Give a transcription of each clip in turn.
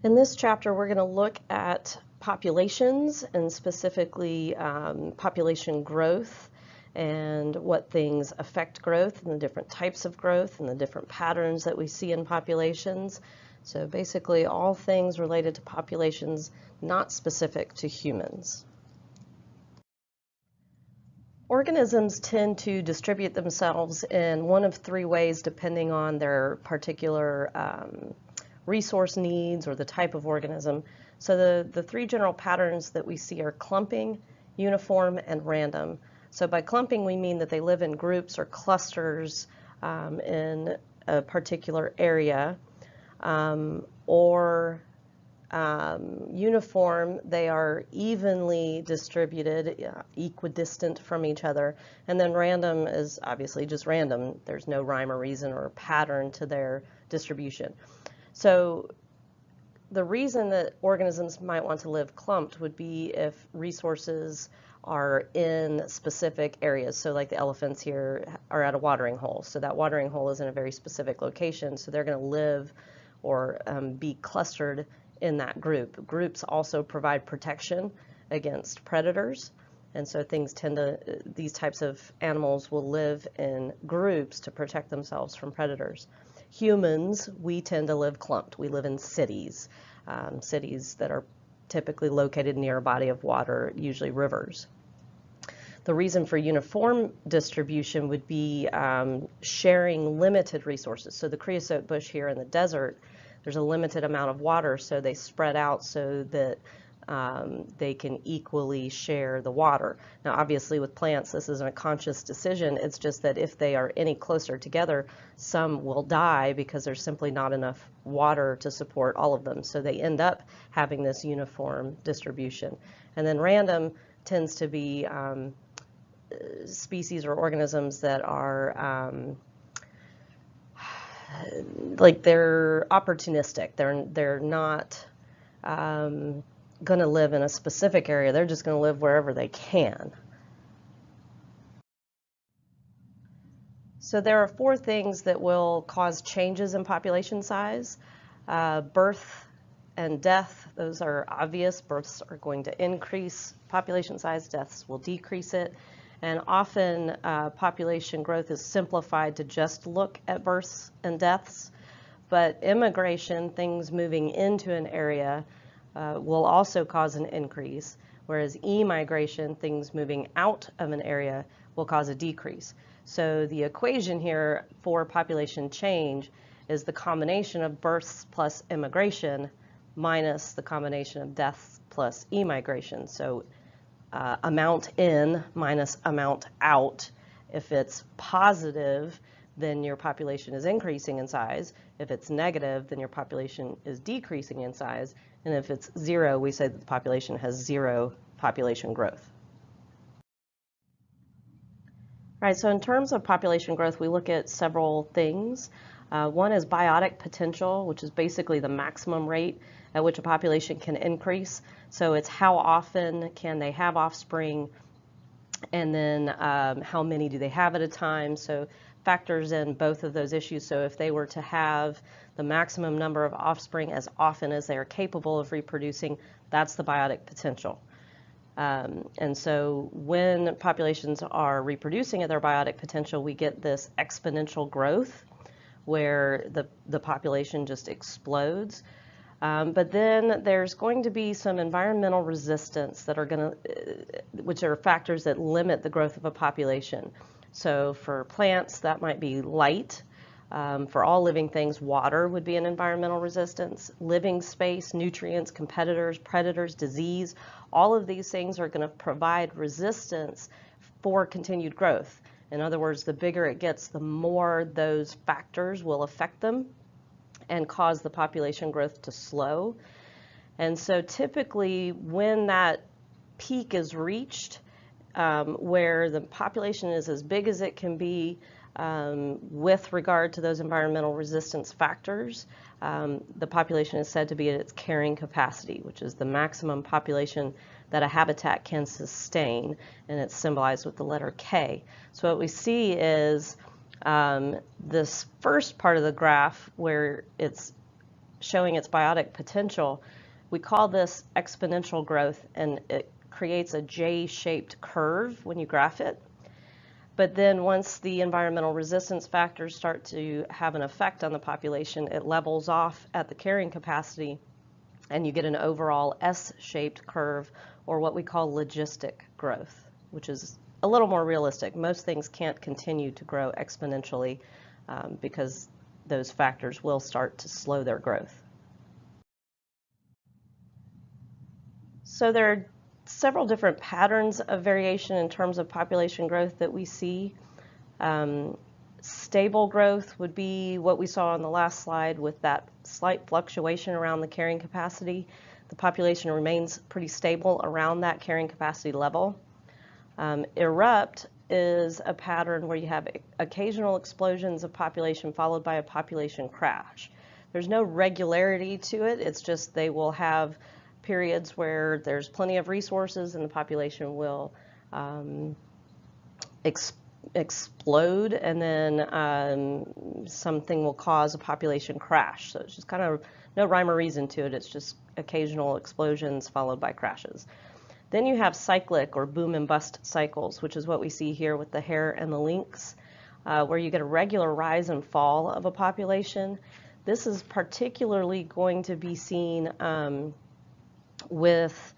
In this chapter, we're going to look at populations and specifically population growth and what things affect growth and the different types of growth and the different patterns that we see in populations. So basically all things related to populations not specific to humans. Organisms tend to distribute themselves in one of three ways depending on their particular resource needs or the type of organism. So the three general patterns that we see are clumping, uniform, and random. So by clumping, we mean that they live in groups or clusters in a particular area, or uniform, they are evenly distributed, equidistant from each other. And then random is obviously just random. There's no rhyme or reason or pattern to their distribution. So the reason that organisms might want to live clumped would be if resources are in specific areas. So like the elephants here are at a watering hole. So that watering hole is in a very specific location. So they're going to live or be clustered in that group. Groups also provide protection against predators. And so these types of animals will live in groups to protect themselves from predators. Humans, we tend to live clumped. We live in cities, cities that are typically located near a body of water, usually rivers. The reason for uniform distribution would be sharing limited resources. So the creosote bush here in the desert, there's a limited amount of water, so they spread out so that they can equally share the water. Now, obviously, with plants, this isn't a conscious decision. It's just that if they are any closer together, some will die because there's simply not enough water to support all of them. So they end up having this uniform distribution. And then random tends to be species or organisms that are like they're opportunistic. They're not going to live in a specific area. They're just going to live wherever they can. So there are four things that will cause changes in population size. Birth and death, those are obvious. Births are going to increase population size, deaths will decrease it. And often population growth is simplified to just look at births and deaths. But immigration, things moving into an area, will also cause an increase, whereas emigration, things moving out of an area, will cause a decrease. So the equation here for population change is the combination of births plus immigration minus the combination of deaths plus emigration. So amount in minus amount out. If it's positive, then your population is increasing in size. If it's negative, then your population is decreasing in size. And if it's zero, we say that the population has zero population growth. All right, so in terms of population growth, we look at several things. One is biotic potential, which is basically the maximum rate at which a population can increase. So it's how often can they have offspring, and then how many do they have at a time. So factors in both of those issues. So if they were to have the maximum number of offspring as often as they are capable of reproducing, that's the biotic potential. And so when populations are reproducing at their biotic potential, we get this exponential growth where the population just explodes. But then there's going to be some environmental resistance that are which are factors that limit the growth of a population. So for plants, that might be light. For all living things, water would be an environmental resistance. Living space, nutrients, competitors, predators, disease, all of these things are going to provide resistance for continued growth. In other words, the bigger it gets, the more those factors will affect them and cause the population growth to slow. And so typically when that peak is reached, where the population is as big as it can be with regard to those environmental resistance factors, the population is said to be at its carrying capacity, which is the maximum population that a habitat can sustain, and it's symbolized with the letter K. So what we see is this first part of the graph where it's showing its biotic potential, we call this exponential growth, and it creates a J-shaped curve when you graph it. But then once the environmental resistance factors start to have an effect on the population, it levels off at the carrying capacity, and you get an overall S-shaped curve, or what we call logistic growth, which is a little more realistic. Most things can't continue to grow exponentially because those factors will start to slow their growth. So there are several different patterns of variation in terms of population growth that we see. Stable growth would be what we saw on the last slide with that slight fluctuation around the carrying capacity. The population remains pretty stable around that carrying capacity level. Erupt is a pattern where you have occasional explosions of population followed by a population crash. There's no regularity to it, it's just they will have periods where there's plenty of resources and the population will explode, and then something will cause a population crash. So it's just kind of no rhyme or reason to it. It's just occasional explosions followed by crashes. Then you have cyclic or boom and bust cycles, which is what we see here with the hare and the lynx, where you get a regular rise and fall of a population. This is particularly going to be seen with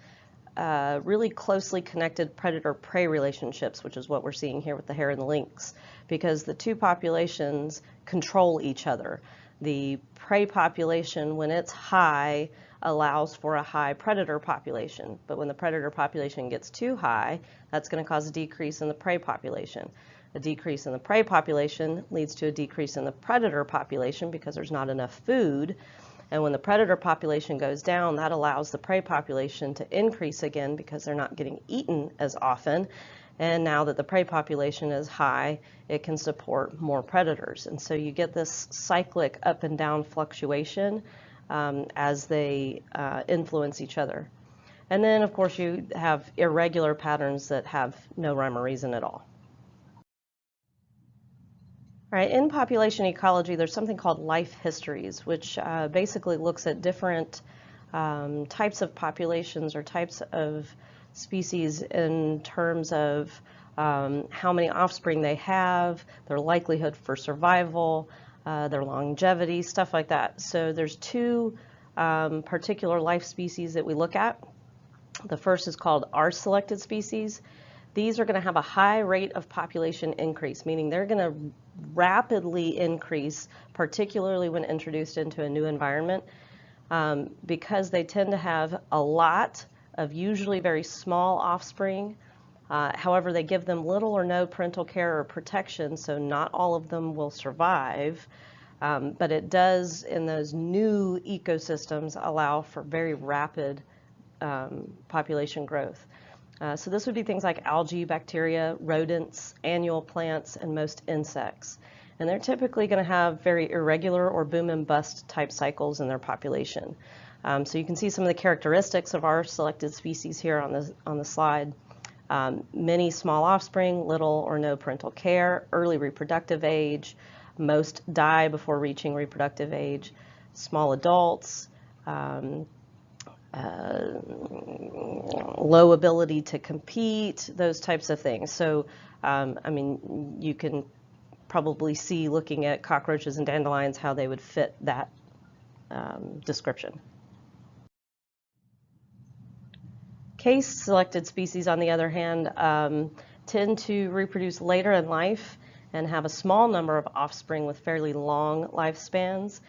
really closely connected predator-prey relationships, which is what we're seeing here with the hare and the lynx, because the two populations control each other. The prey population, when it's high, allows for a high predator population, but when the predator population gets too high, that's going to cause a decrease in the prey population. A decrease in the prey population leads to a decrease in the predator population because there's not enough food. And when the predator population goes down, that allows the prey population to increase again because they're not getting eaten as often. And now that the prey population is high, it can support more predators. And so you get this cyclic up and down fluctuation as they influence each other. And then, of course, you have irregular patterns that have no rhyme or reason at all. All right, in population ecology, there's something called life histories, which basically looks at different types of populations or types of species in terms of how many offspring they have, their likelihood for survival, their longevity, stuff like that. So there's two particular life species that we look at. The first is called R-selected species. These are going to have a high rate of population increase, meaning they're going to rapidly increase, particularly when introduced into a new environment, because they tend to have a lot of usually very small offspring. However, they give them little or no parental care or protection, so not all of them will survive. But it does, in those new ecosystems, allow for very rapid population growth. So this would be things like algae, bacteria, rodents, annual plants, and most insects. And they're typically going to have very irregular or boom and bust type cycles in their population. So you can see some of the characteristics of our selected species here on the slide. Many small offspring, little or no parental care, early reproductive age, most die before reaching reproductive age, small adults, low ability to compete, those types of things. So, I mean, you can probably see looking at cockroaches and dandelions how they would fit that description. Case-selected species, on the other hand, tend to reproduce later in life and have a small number of offspring with fairly long lifespans.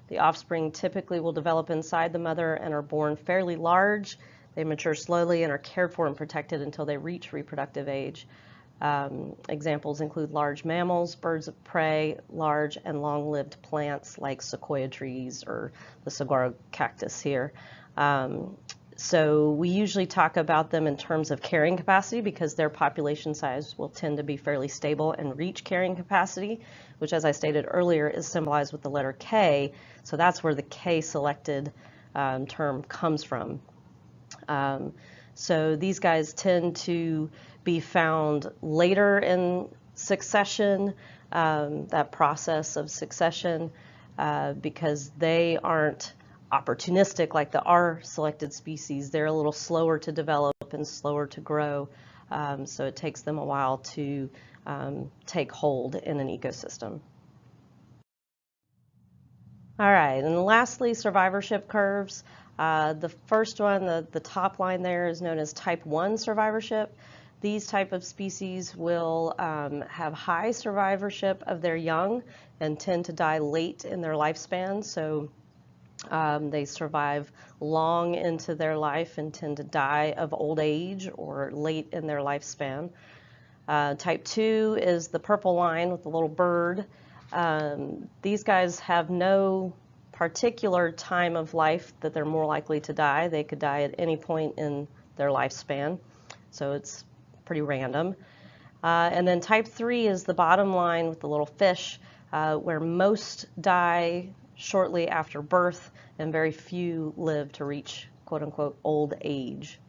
The offspring typically will develop inside the mother and are born fairly large. They mature slowly and are cared for and protected until they reach reproductive age. Examples include large mammals, birds of prey, large and long-lived plants like sequoia trees or the saguaro cactus here. So we usually talk about them in terms of carrying capacity because their population size will tend to be fairly stable and reach carrying capacity, which, as I stated earlier, is symbolized with the letter K. So that's where the K-selected term comes from. So these guys tend to be found later in succession, that process of succession, because they aren't opportunistic like the R selected species. They're a little slower to develop and slower to grow, so it takes them a while to take hold in an ecosystem. All right, and lastly, survivorship curves. The first one, the top line there, is known as type 1 survivorship. These type of species will have high survivorship of their young and tend to die late in their lifespan. So they survive long into their life and tend to die of old age or late in their lifespan. Type 2 is the purple line with the little bird. These guys have no particular time of life that they're more likely to die. They could die at any point in their lifespan, so it's pretty random. And then type 3 is the bottom line with the little fish, where most die shortly after birth and very few live to reach quote-unquote old age.